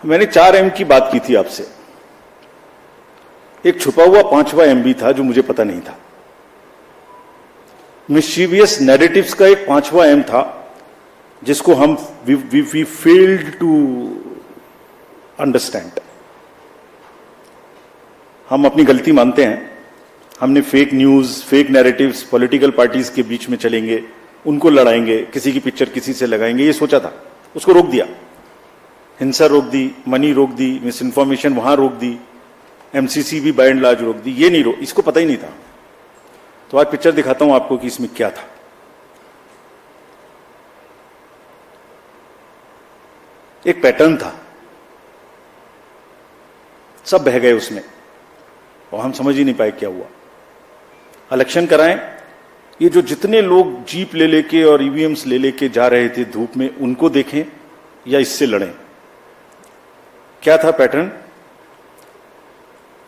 मैंने 4M की बात की थी आपसे। एक छुपा हुआ 5वां MB था जो मुझे पता नहीं था। मिस्चीवियस नैरेटिव्स का एक 5वां M था जिसको हम वी फेल्ड टू अंडरस्टैंड। हम अपनी गलती मानते हैं। हमने fake news, fake narratives, political parties के बीच में चलेंगे, उनको लड़ाएंगे, किसी की पिक्चर किसी से लगाएंगे, ये सोचा था। उसको रोक दिया। हिंसा रोक दी, मनी रोक दी, मिस इन्फॉर्मेशन वहां रोक दी, MCC भी बाय एंड लार्ज रोक दी। ये नहीं रोक, इसको पता ही नहीं था। तो आज पिक्चर दिखाता हूं आपको कि इसमें क्या था। एक पैटर्न था, सब बह गए उसमें और हम समझ ही नहीं पाए क्या हुआ। इलेक्शन कराएं, ये जो जितने लोग जीप ले लेके और EVMs ले लेके जा रहे थे धूप में, उनको देखें या इससे लड़ें। क्या था पैटर्न?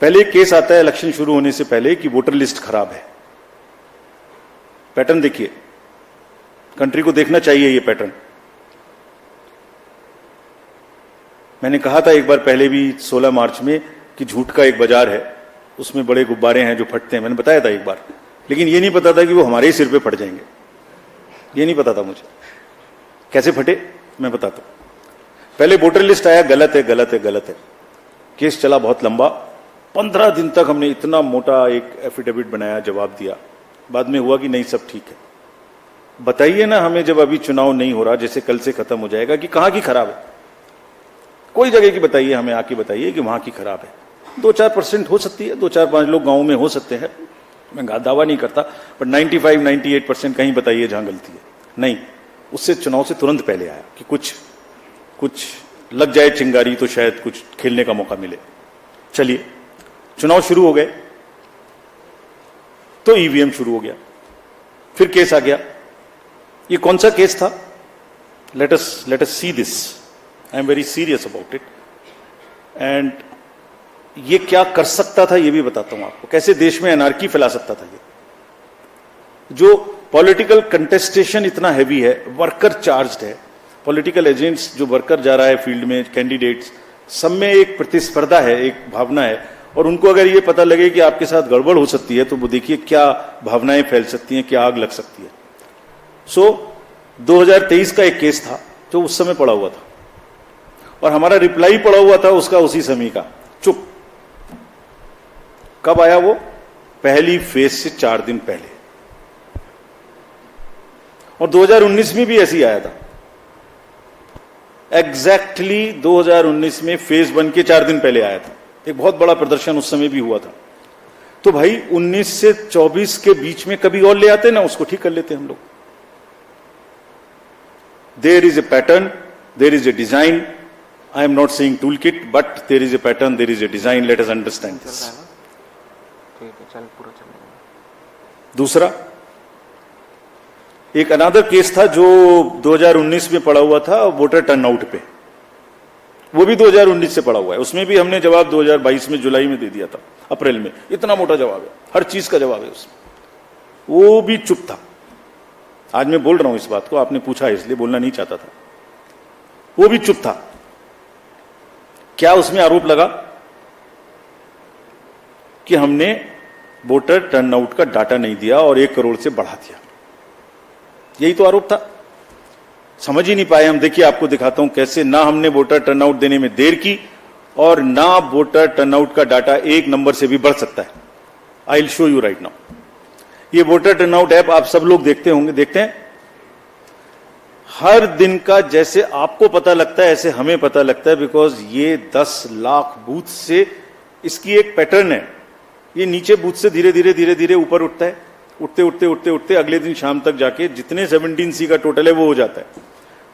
पहले केस आता है इलेक्शन शुरू होने से पहले कि वोटर लिस्ट खराब है। पैटर्न देखिए, कंट्री को देखना चाहिए ये पैटर्न। मैंने कहा था एक बार पहले भी 16 मार्च में कि झूठ का एक बाजार है, उसमें बड़े गुब्बारे हैं जो फटते हैं। मैंने बताया था एक बार, लेकिन ये नहीं पता था कि वो हमारे ही सिर पे फट जाएंगे। ये नहीं पता था मुझे कैसे फटे, मैं बताता हूं। पहले वोटर लिस्ट आया, गलत है गलत है गलत है। केस चला बहुत लंबा, 15 दिन तक हमने इतना मोटा एक एफिडेविट बनाया, जवाब दिया। बाद में हुआ कि नहीं सब ठीक है। बताइए ना हमें, जब अभी चुनाव नहीं हो रहा, जैसे कल से खत्म हो जाएगा, कि कहां की खराब है। कोई जगह की बताइए, हमें आके बताइए कि वहां की खराब है। 2-4% हो सकती है, 2-4-5 लोग गांव में हो सकते हैं, मैं दावा नहीं करता, पर 95-98% कहीं बताइए जहां गलती है। नहीं, उससे चुनाव से तुरंत पहले आया कि कुछ लग जाए चिंगारी तो शायद कुछ खेलने का मौका मिले। चलिए, चुनाव शुरू हो गए तो EVM शुरू हो गया, फिर केस आ गया। ये कौन सा केस था? Let us see this. I am very serious about it. And ये क्या कर सकता था ये भी बताता हूं आपको, कैसे देश में एनार्की फैला सकता था। ये जो पॉलिटिकल कंटेस्टेशन इतना हैवी है, वर्कर चार्ज्ड है, पॉलिटिकल एजेंट्स जो वर्कर जा रहा है फील्ड में, कैंडिडेट्स, सब में एक प्रतिस्पर्धा है, एक भावना है। और उनको अगर ये पता लगे कि आपके साथ गड़बड़ हो सकती है तो वो देखिए क्या भावनाएं फैल सकती हैं, क्या आग लग सकती है। सो 2023 का एक केस था जो उस समय पड़ा हुआ था और हमारा रिप्लाई पड़ा हुआ था उसका उसी समय का। चुप। कब आया वो? पहली फेज से 4 दिन पहले। और 2019 में भी ऐसे ही आया था। एग्जैक्टली 2019 में फेज 1 के 4 दिन पहले आया था। एक बहुत बड़ा प्रदर्शन उस समय भी हुआ था। तो भाई 19 से 24 के बीच में कभी और ले आते ना, उसको ठीक कर लेते हम लोग। There is a pattern, there is a design. I am not saying tool kit, but there is a pattern, there is a design. Let us understand this. दूसरा, एक अनदर केस था जो 2019 में पड़ा हुआ था, वोटर टर्नआउट पे। वो भी 2019 से पड़ा हुआ है। उसमें भी हमने जवाब 2022 में जुलाई में दे दिया था, अप्रैल में। इतना मोटा जवाब है, हर चीज का जवाब है उसमें। वो भी चुप था। आज मैं बोल रहा हूं इस बात को, आपने पूछा इसलिए, बोलना नहीं चाहता था। वो भी चुप था। क्या उसमें आरोप लगा? कि हमने वोटर टर्नआउट का डाटा नहीं दिया और 1 करोड़ से बढ़ा दिया। यही तो आरोप था। समझ ही नहीं पाए हम। देखिए, आपको दिखाता हूं कैसे ना हमने वोटर टर्नआउट देने में देर की और ना वोटर टर्नआउट का डाटा 1 नंबर से भी बढ़ सकता है। I will show you right now. ये वोटर टर्नआउट ऐप आप सब लोग देखते होंगे, देखते हैं। हर दिन का जैसे आपको पता लगता है ऐसे हमें पता लगता है, बिकॉज ये 10 लाख बूथ से इसकी एक पैटर्न है। ये नीचे बूथ से धीरे धीरे धीरे धीरे ऊपर उठता है, उठते उठते उठते उठते अगले दिन शाम तक जाके जितने 17C का टोटल है वो हो जाता है।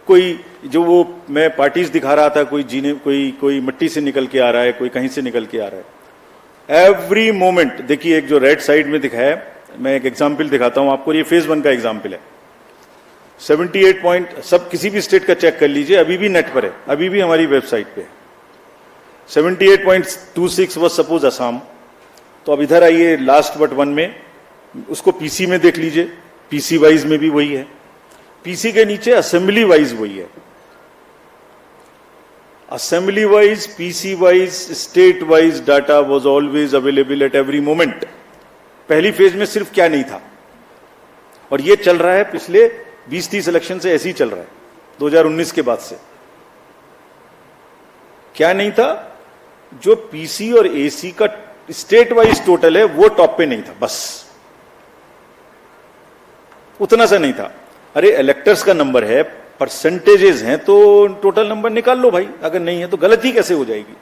कोई जो वो मैं पार्टीज दिखा रहा था, कोई मिट्टी से निकल के आ रहा है, कोई कहीं से निकल के आ रहा है। एवरी मोमेंट देखिए, एक जो रेड साइड में दिखाया है, मैं एक एग्जाम्पल दिखाता हूं आपको। ये फेज 1 का एग्जाम्पल है। 78 पॉइंट, सब किसी भी स्टेट का चेक कर लीजिए, अभी भी नेट पर है, अभी भी हमारी वेबसाइट पे है। 78.26 वॉज सपोज असम। तो अब इधर आइए लास्ट बट 1 में, उसको पीसी में देख लीजिए, पीसी वाइज में भी वही है, पीसी के नीचे असेंबली वाइज वही है। assembly wise, PC wise, state wise data was always available at every moment. पहली फेज में सिर्फ क्या नहीं था, और ये चल रहा है पिछले 20-30 इलेक्शन से, ऐसे ही चल रहा है 2019 के बाद से। क्या नहीं था? जो पीसी और एसी का स्टेट वाइज टोटल है वो टॉप पे नहीं था, बस उतना सा नहीं था। अरे इलेक्टर्स का नंबर है, परसेंटेजेस हैं, तो टोटल नंबर निकाल लो भाई, अगर नहीं है तो गलती कैसे हो जाएगी?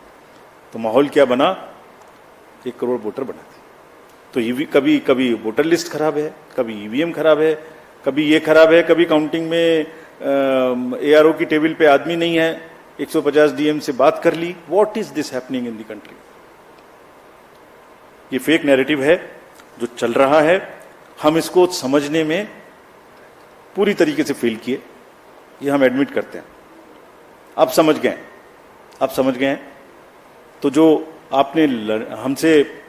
तो माहौल क्या बना? 1 करोड़ वोटर बना थे। तो कभी कभी वोटर लिस्ट खराब है, कभी ईवीएम खराब है, कभी ये खराब है, कभी काउंटिंग में एआरओ की टेबल पे आदमी नहीं है, 150 डीएम से बात कर ली। What is this happening in the country? ये फेक नैरेटिव है जो चल रहा है। हम इसको समझने में पूरी तरीके से फेल किए, ये हम एडमिट करते हैं। आप समझ गए, आप समझ गए हैं। तो जो आपने हमसे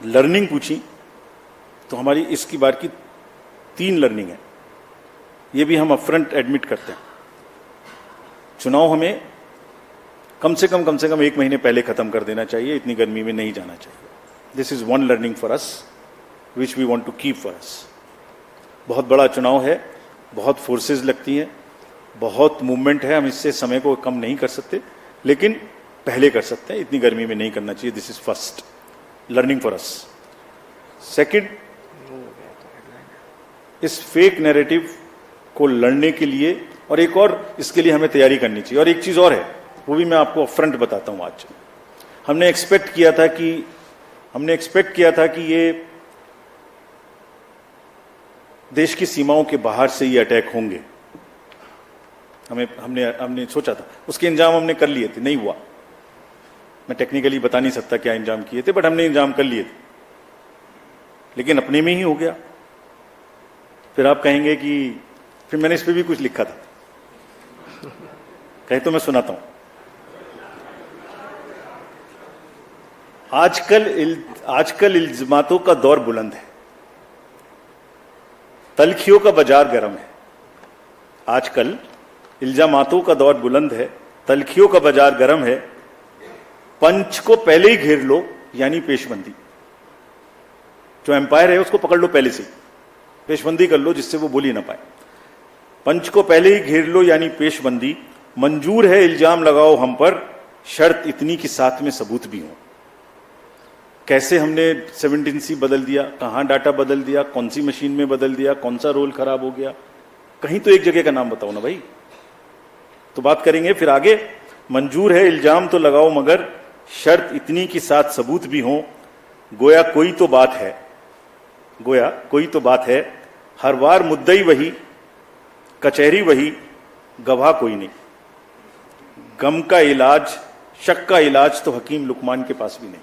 लर्निंग पूछी, तो हमारी इसकी बार की 3 लर्निंग है, ये भी हम अपफ्रंट एडमिट करते हैं। चुनाव हमें कम से कम 1 महीने पहले खत्म कर देना चाहिए, इतनी गर्मी में नहीं जाना चाहिए। This is one learning for us which we want to keep for us. बहुत बड़ा चुनाव है, बहुत फोर्सेस लगती हैं, बहुत मूवमेंट है, हम इससे समय को कम नहीं कर सकते, लेकिन पहले कर सकते हैं, इतनी गर्मी में नहीं करना चाहिए। This is first learning for us. Second, इस फेक नैरेटिव को लड़ने के लिए और एक और इसके लिए हमें तैयारी करनी चाहिए। और एक चीज और है, वो भी मैं आपको अपफ्रंट बताता हूं। आज हमने एक्सपेक्ट किया था कि ये देश की सीमाओं के बाहर से ये अटैक होंगे, हमने सोचा था, उसके इंजाम हमने कर लिए थे, नहीं हुआ। मैं टेक्निकली बता नहीं सकता क्या इंजाम किए थे, बट हमने इंजाम कर लिए थे, लेकिन अपने में ही हो गया। फिर आप कहेंगे कि फिर मैंने इस पे भी कुछ लिखा था, कहे तो मैं सुनाता हूं। आजकल इल्जामातों का दौर बुलंद है, तलखियों का बाजार गर्म है। आजकल इल्जामातों का दौर बुलंद है, तलखियों का बाजार गर्म है। पंच को पहले ही घेर लो, यानी पेशबंदी। जो एम्पायर है उसको पकड़ लो पहले से, पेशबंदी कर लो जिससे वो बोल ही ना पाए। पंच को पहले ही घेर लो, यानी पेशबंदी। मंजूर है इल्जाम लगाओ हम पर, शर्त इतनी कि साथ में सबूत भी हो। कैसे हमने 17C बदल दिया, कहां डाटा बदल दिया, कौन सी मशीन में बदल दिया, कौन सा रोल खराब हो गया, कहीं तो एक जगह का नाम बताओ ना भाई। तो बात करेंगे फिर आगे। मंजूर है इल्जाम तो लगाओ, मगर शर्त इतनी कि साथ सबूत भी हो। गोया कोई तो बात है, हर बार मुद्दई वही, कचहरी वही, गवाह कोई नहीं। गम का इलाज, शक का इलाज तो हकीम लुकमान के पास भी नहीं।